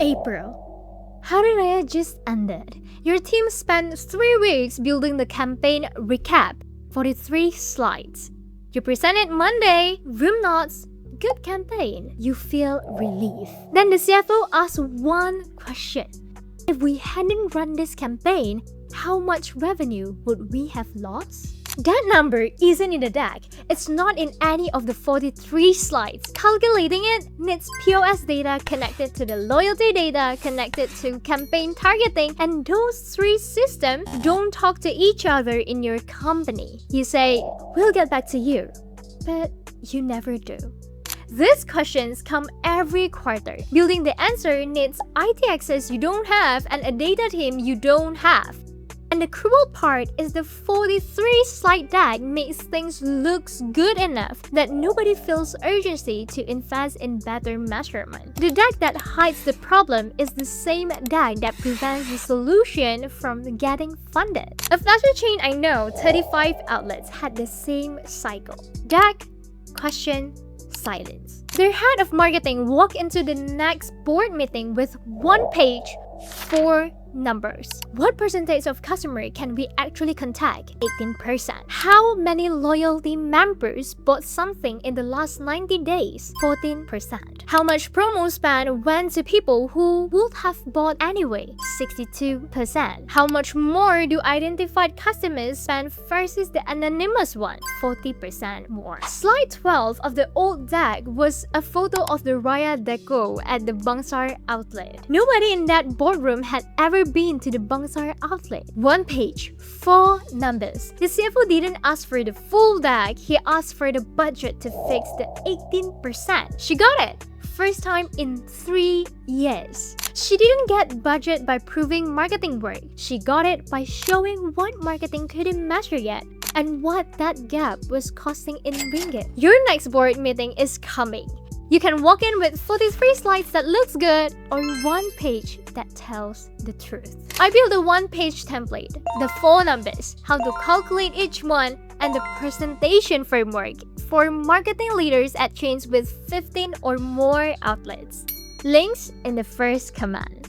April. Hari Raya just ended. Your team spent 3 weeks building the campaign recap, 43 slides. You present it Monday, room nods, good campaign. You feel relief. Then the CFO asks one question. If we hadn't run this campaign, how much revenue would we have lost? That number isn't in the deck. It's not in any of the 43 slides. Calculating it needs POS data connected to the loyalty data connected to campaign targeting, and those 3 systems don't talk to each other in your company. You say, we'll get back to you, but you never do. These questions come every quarter. Building the answer needs IT access you don't have and a data team you don't have. And the cruel part is the 43 slide deck makes things look good enough that nobody feels urgency to invest in better measurement. The deck that hides the problem is the same deck that prevents the solution from getting funded. A fashion chain I know, 35 outlets, had the same cycle. Deck, question, silence. Their head of marketing walked into the next board meeting with 1 page, 4 numbers. What percentage of customer can we actually contact? 18%. How many loyalty members bought something in the last 90 days? 14%. How much promo spend went to people who would have bought anyway? 62%. How much more do identified customers spend versus the anonymous one? 40% more. Slide 12 of the old deck was a photo of the Raya Deco at the Bangsar outlet. Nobody in that boardroom had ever been to the Bangsar outlet. 1 page, 4 numbers. The CFO didn't ask for the full deck, he asked for the budget to fix the 18%. She got it! First time in 3 years. She didn't get budget by proving marketing work. She got it by showing what marketing couldn't measure yet and what that gap was costing in ringgit. Your next board meeting is coming. You can walk in with 43 slides that looks good or 1 page that tells the truth. I built a 1-page template, the 4 numbers, how to calculate each one, and the presentation framework for marketing leaders at chains with 15 or more outlets. Links in the first command.